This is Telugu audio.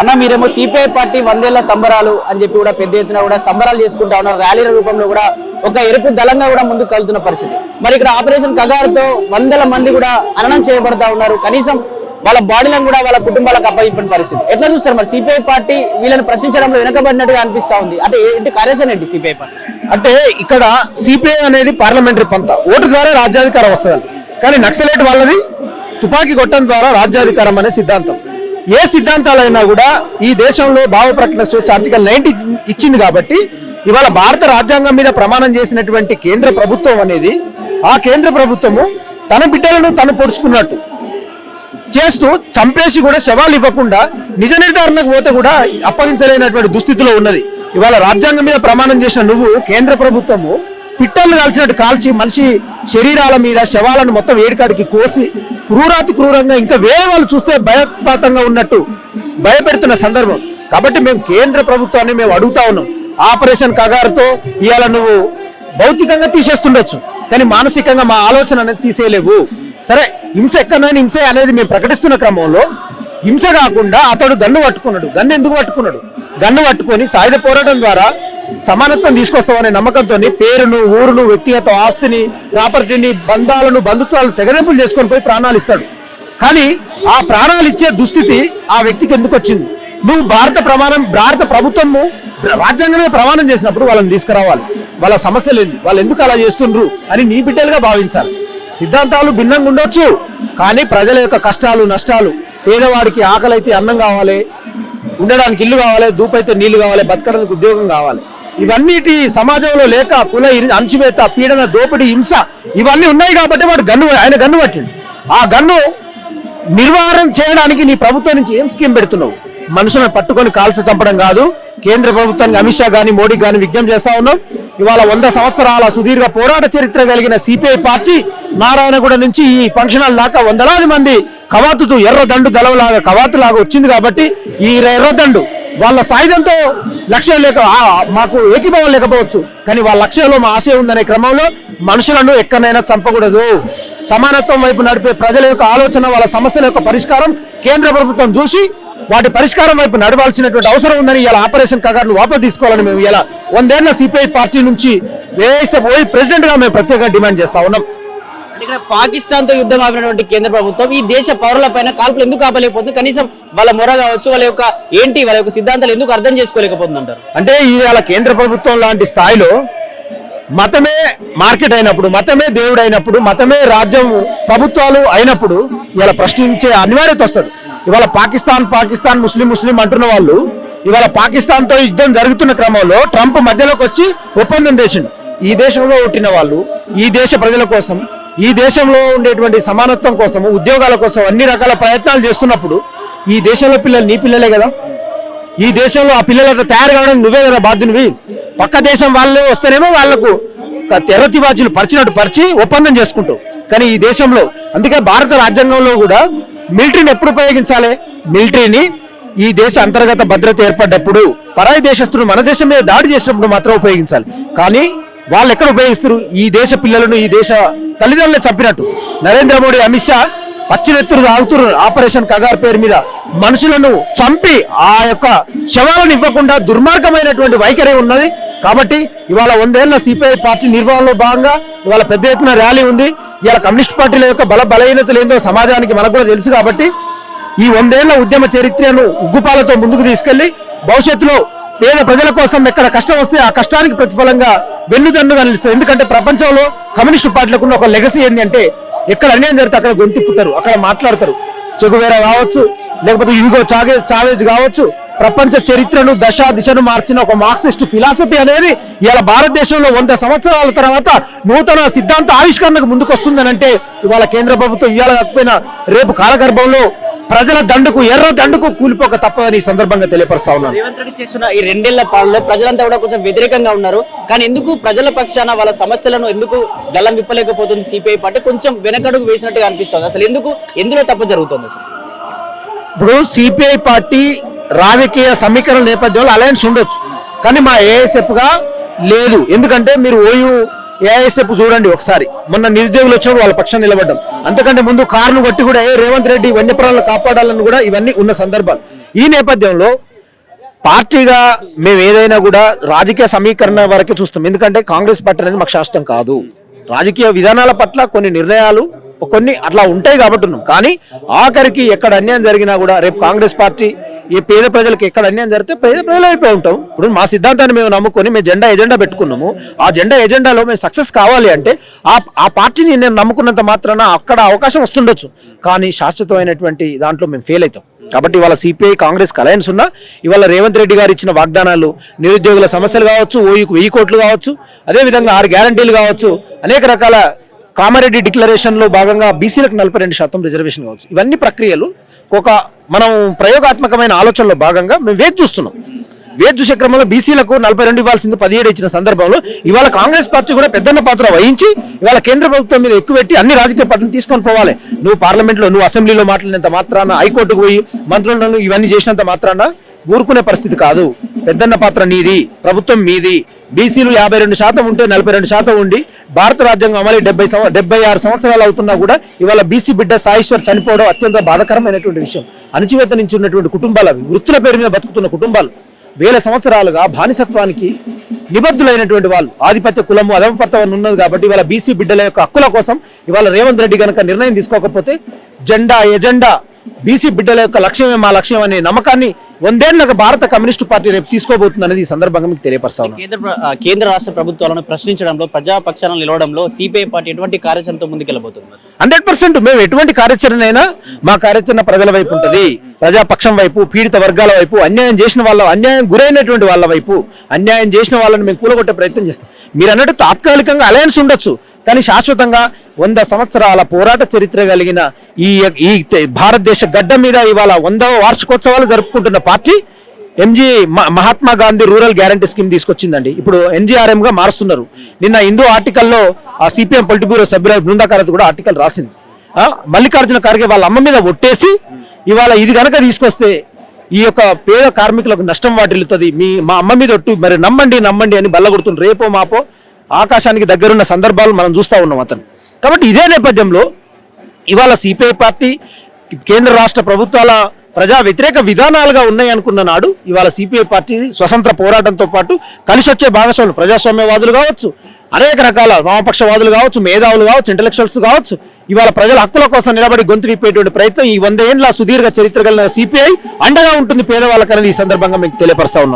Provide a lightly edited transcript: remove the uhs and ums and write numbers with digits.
అన్న మీరేమో సిపిఐ పార్టీ 100 ఏళ్ల సంబరాలు అని చెప్పి కూడా పెద్ద ఎత్తున కూడా సంబరాలు చేసుకుంటా ఉన్నారు. ర్యాలీల రూపంలో కూడా ఒక ఎరుపు దళంగా కూడా ముందుకు కలుతున్న పరిస్థితి. మరి ఇక్కడ ఆపరేషన్ కగారుతో వందల మంది కూడా హననం చేయబడతా ఉన్నారు. కనీసం వాళ్ళ బాడీలను కూడా వాళ్ళ కుటుంబాలకు అప్పగించిన పరిస్థితి. ఎట్లా చూస్తారు మరి సిపిఐ పార్టీ వీళ్ళని ప్రశ్నించడంలో వెనకబడినట్టుగా అనిపిస్తా ఉంది. అంటే ఏంటి కార్యాచరణ ఏంటి సిపిఐ పార్టీ? అంటే ఇక్కడ సిపిఐ అనేది పార్లమెంటరీ పంత, ఓటు ద్వారా రాజ్యాధికారం వస్తుంది. కానీ నక్సలైట్ వాళ్ళది తుపాకీ కొట్టడం ద్వారా రాజ్యాధికారం అనే సిద్ధాంతం. ఏ సిద్ధాంతాలైనా కూడా ఈ దేశంలో భావ ప్రకటన స్వేచ్ఛ ఆర్టికల్ 90 ఇచ్చింది కాబట్టి ఇవాళ భారత రాజ్యాంగం మీద ప్రమాణం చేసినటువంటి కేంద్ర ప్రభుత్వం అనేది ఆ కేంద్ర ప్రభుత్వము తన బిడ్డలను తను పొడుచుకున్నట్టు చేస్తూ చంపేసి కూడా శవాలు ఇవ్వకుండా నిజ నిర్ధారణకు పోతే కూడా అప్పగించలేనటువంటి దుస్థితిలో ఉన్నది. ఇవాళ రాజ్యాంగం మీద ప్రమాణం చేసిన నువ్వు కేంద్ర ప్రభుత్వము పిట్టలు కాల్చినట్టు కాల్చి మనిషి శరీరాల మీద శవాలను మొత్తం ఏడికాడికి కోసి క్రూరాతి క్రూరంగా ఇంకా వేరే వాళ్ళు చూస్తే భయపాతంగా ఉన్నట్టు భయపెడుతున్న సందర్భం. కాబట్టి మేము కేంద్ర ప్రభుత్వాన్ని మేము అడుగుతా ఉన్నాం, ఆపరేషన్ కగారుతో ఇవాళ నువ్వు భౌతికంగా తీసేస్తుండొచ్చు కానీ మానసికంగా మా ఆలోచన అనేది తీసేయలేవు. సరే హింస ఎక్కడైనా హింస అనేది మేము ప్రకటిస్తున్న క్రమంలో హింస కాకుండా అతడు గన్ను పట్టుకున్నాడు. గన్ను ఎందుకు పట్టుకున్నాడు? గన్ను పట్టుకొని సాయుధ పోరాటం ద్వారా సమానత్వం తీసుకొస్తామనే నమ్మకంతో పేరును, ఊరును, వ్యక్తిగత ఆస్తిని, ప్రాపర్టీని, బంధాలను, బంధుత్వాలను తెగదెంపులు చేసుకొని పోయి ప్రాణాలు ఇస్తాడు. కానీ ఆ ప్రాణాలు ఇచ్చే దుస్థితి ఆ వ్యక్తికి ఎందుకు వచ్చింది? నువ్వు భారత ప్రభుత్వము రాజ్యాంగమే ప్రమాణం చేసినప్పుడు వాళ్ళని తీసుకురావాలి. వాళ్ళ సమస్యలు ఏంది, వాళ్ళు ఎందుకు అలా చేస్తుండ్రు అని నీ బిడ్డలుగా భావించాలి. సిద్ధాంతాలు భిన్నంగా ఉండొచ్చు కానీ ప్రజల యొక్క కష్టాలు, నష్టాలు, పేదవాడికి ఆకలి అయితే అన్నం కావాలి, ఉండడానికి ఇల్లు కావాలి, దూపైతే నీళ్లు కావాలి, బతకడానికి ఉద్యోగం కావాలి. ఇవన్నిటి సమాజంలో లేక కుల అణచివేత, పీడన, దోపిడీ, హింస ఇవన్నీ ఉన్నాయి కాబట్టి వాడు ఆయన గన్ను పట్టిండు. ఆ గన్ను నిర్వహణ చేయడానికి నీ ప్రభుత్వం నుంచి ఏం స్కీమ్ పెడుతున్నావు? మనుషులను పట్టుకొని కాల్చి చంపడం కాదు. కేంద్ర ప్రభుత్వానికి అమిత్ షా కానీ మోడీ కానీ విజ్ఞప్తి చేస్తా ఉన్నాం. ఇవాళ 100 సంవత్సరాల సుదీర్ఘ పోరాట చరిత్ర కలిగిన సిపిఐ పార్టీ నారాయణగూడ నుంచి ఈ ఫంక్షన్ హాల్ దాకా వందలాది మంది కవాతుతో ఎర్రదండు దళవలాగా కవాతులాగా వచ్చింది కాబట్టి ఈ ఎర్రదండు వాళ్ళ సాయుధంతో లక్ష్యం లేక మాకు ఏకీభావం లేకపోవచ్చు కానీ వాళ్ళ లక్ష్యంలో మా ఆశయం ఉందనే క్రమంలో మనుషులను ఎక్కడైనా చంపకూడదు. సమానత్వం వైపు నడిపే ప్రజల యొక్క ఆలోచన, వాళ్ళ సమస్యల యొక్క పరిష్కారం కేంద్ర ప్రభుత్వం చూసి వాటి పరిష్కారం వైపు నడవాల్సినటువంటి అవసరం ఉందని ఇలా ఆపరేషన్ కగారును వాపసు తీసుకోవాలని మేము ఇలా 100 ఏళ్ల సిపిఐ పార్టీ నుంచి ప్రెసిడెంట్ గా మేము ప్రత్యేకంగా డిమాండ్ చేస్తా ఉన్నాం. ఇక్కడ పాకిస్తాన్ తో యుద్ధం ఆపినటువంటి కేంద్ర ప్రభుత్వం ఈ దేశ పౌరుల పైన కాల్పులు ఎందుకు ఆపలేకపోతుంది? కనీసం వాళ్ళ మొర కావచ్చు, వాళ్ళ యొక్క సిద్ధాంతాలు ఎందుకు అర్థం చేసుకోలేకపోతుంది అంటారు? అంటే ఇవాళ కేంద్ర ప్రభుత్వం లాంటి స్థాయిలో మతమే మార్కెట్ అయినప్పుడు, మతమే దేవుడు అయినప్పుడు, మతమే రాజ్యం ప్రభుత్వాలు అయినప్పుడు ఇలా ప్రశ్నించే అనివార్యత వస్తుంది. ఇవాళ పాకిస్తాన్ ముస్లిం అంటున్న వాళ్ళు ఇవాళ పాకిస్తాన్ తో యుద్ధం జరుగుతున్న క్రమంలో ట్రంప్ మధ్యలోకి వచ్చి ఒప్పందం చేసిండు. ఈ దేశంలో పుట్టిన వాళ్ళు ఈ దేశ ప్రజల కోసం, ఈ దేశంలో ఉండేటువంటి సమానత్వం కోసం, ఉద్యోగాల కోసం అన్ని రకాల ప్రయత్నాలు చేస్తున్నప్పుడు ఈ దేశంలో పిల్లలు నీ పిల్లలే కదా. ఈ దేశంలో ఆ పిల్లలకు తయారు కావడానికి నువ్వే కదా బాధ్యునివి. పక్క దేశం వాళ్ళు వస్తేనేమో వాళ్లకు తెరతివాజీలు పరిచినట్టు పరిచి ఒప్పందం చేసుకుంటావు. కానీ ఈ దేశంలో అందుకే భారత రాజ్యాంగంలో కూడా మిలిటరీని ఎప్పుడు ఉపయోగించాలి? మిలిటరీని ఈ దేశ అంతర్గత భద్రత ఏర్పడ్డప్పుడు, పరాయి దేశస్తులు మన దేశం మీద దాడి చేసినప్పుడు మాత్రం ఉపయోగించాలి. కానీ వాళ్ళు ఎక్కడ ఉపయోగిస్తారు? ఈ దేశ పిల్లలను, ఈ దేశ తల్లిదండ్రులను చంపినట్టు నరేంద్ర మోడీ, అమిత్ షా పచ్చినెత్తురు తాగుతున్నారు. ఆపరేషన్ కగార్ పేరు మీద మనుషులను చంపి ఆ యొక్క శవాలను ఇవ్వకుండా దుర్మార్గమైనటువంటి వైఖరి ఉన్నది. కాబట్టి ఇవాళ 100 ఏళ్ల సిపిఐ పార్టీ నిర్వహణలో భాగంగా ఇవాళ పెద్ద ఎత్తున ర్యాలీ ఉంది. ఇవాళ కమ్యూనిస్ట్ పార్టీల యొక్క బలహీనతలు ఏందో సమాజానికి మనకు కూడా తెలుసు. కాబట్టి ఈ 100 ఏళ్ల ఉద్యమ చరిత్రను ఉగ్గుపాలతో ముందుకు తీసుకెళ్లి భవిష్యత్తులో పేద ప్రజల కోసం ఎక్కడ కష్టం వస్తే ఆ కష్టానికి ప్రతిఫలంగా వెన్నుదన్నుగా నిలుస్తుంది. ఎందుకంటే ప్రపంచంలో కమ్యూనిస్ట్ పార్టీలకు ఒక లెగసీ ఏంటంటే ఎక్కడ అన్యాయం జరిగితే అక్కడ గొంతిప్పుతారు, అక్కడ మాట్లాడతారు. చెగువేరా కావచ్చు, లేకపోతే హ్యూగో చావేజ్ కావచ్చు, ప్రపంచ చరిత్రను దిశను మార్చిన ఒక మార్క్సిస్ట్ ఫిలాసఫీ అనేది ఇవాళ భారతదేశంలో 100 సంవత్సరాల తర్వాత నూతన సిద్ధాంత ఆవిష్కరణకు ముందుకు వస్తుందని అంటే ఇవాళ కేంద్ర ప్రభుత్వం ఇవాళ కాకపోయినా రేపు కాలగర్భంలో ప్రజల దండుకు, ఎర్ర దండుకు కూలిపోక తప్పదని ఈ సందర్భంగా తెలియపరుస్తా ఉన్నాను. రేవంత్ రెడ్డి చేస్తున్న ఈ 2 ఏళ్ల పాలనలో ప్రజలంతా కూడా కొంచెం వ్యతిరేకంగా ఉన్నారు. కానీ ఎందుకు ప్రజల పక్షాన వాళ్ళ సమస్యలను ఎందుకు గల్లం విప్పలేకపోతుంది సిపిఐ పార్టీ? కొంచెం వెనకడుగు వేసినట్టుగా అనిపిస్తుంది. అసలు ఎందులో తప్పు జరుగుతుంది? అసలు ఇప్పుడు సిపిఐ పార్టీ రాజకీయ సమీకరణ నేపథ్యంలో అలయన్స్ ఉండొచ్చు కానీ మా ఏఎస్ఎఫ్ గా లేదు. ఎందుకంటే మీరు ఏఐఎస్ఎఫ్ చూడండి ఒకసారి, మొన్న నిరుద్యోగులు వచ్చినప్పుడు వాళ్ళ పక్షాన్ని నిలబడ్డం. అంతకంటే ముందు కారును బట్టి కూడా రేవంత్ రెడ్డి వన్యప్రాణాలను కాపాడాలని కూడా ఇవన్నీ ఉన్న సందర్భాలు. ఈ నేపథ్యంలో పార్టీగా మేము ఏదైనా కూడా రాజకీయ సమీకరణ వరకే చూస్తాం. ఎందుకంటే కాంగ్రెస్ పార్టీ అనేది మాకు శాశ్వతం కాదు. రాజకీయ విధానాల పట్ల కొన్ని నిర్ణయాలు కొన్ని అట్లా ఉంటాయి కాబట్టి ఉన్నాం. కానీ ఆఖరికి ఎక్కడ అన్యాయం జరిగినా కూడా రేపు కాంగ్రెస్ పార్టీ ఈ పేద ప్రజలకు ఎక్కడ అన్యాయం జరిగితే పేద ప్రజలు అయిపోయి ఉంటాం. ఇప్పుడు మా సిద్ధాంతాన్ని మేము నమ్ముకొని మేము ఎజెండా పెట్టుకున్నాము. ఆ ఎజెండాలో మేము సక్సెస్ కావాలి అంటే ఆ పార్టీని నేను నమ్ముకున్నంత మాత్రాన అక్కడ అవకాశం వస్తుండొచ్చు, కానీ శాశ్వతమైనటువంటి దాంట్లో మేము ఫెయిల్ అవుతాం. కాబట్టి ఇవాళ సిపిఐ కాంగ్రెస్ అలయన్స్ ఉన్నా ఇవాళ రేవంత్ రెడ్డి గారు ఇచ్చిన వాగ్దానాలు, నిరుద్యోగుల సమస్యలు కావచ్చు, 1000 కోట్లు కావచ్చు, అదేవిధంగా 6 గ్యారంటీలు కావచ్చు, అనేక రకాల కామారెడ్డి డిక్లరేషన్లో భాగంగా బీసీలకు 42% రిజర్వేషన్ కావచ్చు, ఇవన్నీ ప్రక్రియలు ఒక మనం ప్రయోగాత్మకమైన ఆలోచనలో భాగంగా మేము వేచి చూస్తున్నాం. వేచి చూసే క్రమంలో బీసీలకు 42 ఇవ్వాల్సింది 17 ఇచ్చిన సందర్భంలో ఇవాళ కాంగ్రెస్ పార్టీ కూడా పెద్దన్న పాత్ర వహించి ఇవాళ కేంద్ర ప్రభుత్వం మీద ఎక్కువ పెట్టి అన్ని రాజకీయ పార్టీలు తీసుకొని పోవాలి. నువ్వు పార్లమెంట్లో నువ్వు అసెంబ్లీలో మాట్లాడినంత మాత్రాన, హైకోర్టుకు పోయి మంత్రులను ఇవన్నీ చేసినంత మాత్రాన ఊరుకునే పరిస్థితి కాదు. పెద్దన్న పాత్ర నీది, ప్రభుత్వం మీది. బీసీలు 52% ఉంటే 42% ఉండి భారత రాజ్యాంగం అమలు 76 సంవత్సరాలు అవుతున్నా కూడా ఇవాళ బీసీ బిడ్డ సాయేశ్వర్ చనిపోవడం అత్యంత బాధాకరమైనటువంటి విషయం. అణచివేత నుంచి ఉన్నటువంటి కుటుంబాలు, అవి వృత్తుల పేరు మీద బతుకుతున్న కుటుంబాలు, వేల సంవత్సరాలుగా బానిసత్వానికి నిబద్ధులైనటువంటి వాళ్ళు, ఆధిపత్య కులము అధమపత్వం ఉన్నది. కాబట్టి ఇవాళ బీసీ బిడ్డల యొక్క హక్కుల కోసం ఇవాళ రేవంత్ రెడ్డి కనుక నిర్ణయం తీసుకోకపోతే ఎజెండా బీసీ బిడ్డల యొక్క లక్ష్యమే మా లక్ష్యం అనే నమ్మకాన్ని 100 ఏళ్లకు భారత కమ్యూనిస్టు పార్టీ రేపు తీసుకోబోతుంది అనేది ఈ సందర్భంగా మీకు తెలియపరుస్తాను. కేంద్ర రాష్ట్ర ప్రభుత్వాలను ప్రశ్నించడంలో, ప్రజాపక్షాలను నిలవడంలో సిపిఐ పార్టీ ఎటువంటి కార్యాచరణతో ముందుకెళ్ళబోతుంది? 100% మేము ఎటువంటి కార్యాచరణ అయినా మా కార్యాచరణ ప్రజల వైపు ఉంటుంది, ప్రజాపక్షం వైపు, పీడిత వర్గాల వైపు, అన్యాయం చేసిన వాళ్ళ, అన్యాయం గురైనటువంటి వాళ్ళ వైపు, అన్యాయం చేసిన వాళ్ళని మేము కూలగొట్టే ప్రయత్నం చేస్తాం. మీరు అన్నట్టు తాత్కాలికంగా అలయన్స్ ఉండొచ్చు, కానీ శాశ్వతంగా 100 సంవత్సరాల పోరాట చరిత్ర కలిగిన ఈ భారతదేశ గడ్డ మీద ఇవాళ 100వ వార్షికోత్సవాలు జరుపుకుంటున్న party Mahatma Gandhi rural guarantee scheme తీసుకొచ్చిందండి. ఇప్పుడు NGRM గా మారుస్తున్నారు. నిన్న హిందూ ఆర్టికల్లో ఆ సిపిఎం పొలిట్ బ్యూరో సభ్యుల బృందాకారత కూడా ఆర్టికల్ రాసింది. మల్లికార్జున ఖర్గే వాళ్ళ అమ్మ మీద ఒట్టేసి ఇవాళ ఇది కనుక తీసుకొస్తే ఈ యొక్క పేద కార్మికులకు నష్టం వాటిల్లుతుంది, మా అమ్మ మీద ఒట్టు, మరి నమ్మండి అని బల్లగొడుతున్న రేపో మాపో ఆకాశానికి దగ్గరున్న సందర్భాలు మనం చూస్తూ ఉన్నాం అతను. కాబట్టి ఇదే నేపథ్యంలో ఇవాళ సిపిఐ పార్టీ కేంద్ర రాష్ట్ర ప్రభుత్వాల ప్రజా వ్యతిరేక విధానాలుగా ఉన్నాయి అనుకున్న నాడు ఇవాళ సిపిఐ పార్టీ స్వతంత్ర పోరాటంతో పాటు కలిసి వచ్చే భాగస్వాములు, ప్రజాస్వామ్యవాదులు కావచ్చు, అనేక రకాల వామపక్షవాదులు కావచ్చు, మేధావులు కావచ్చు, ఇంటలెక్చువల్స్ కావచ్చు, ఇవాళ ప్రజల హక్కుల కోసం నిలబడి గొంతు విప్పేటువంటి ప్రయత్నం ఈ 100 ఏళ్ల సుదీర్ఘ చరిత్ర కలిగిన సిపిఐ అండగా ఉంటుంది పేదవాళ్ళకనేది ఈ సందర్భంగా మీకు తెలియపరుస్తా ఉన్నాం.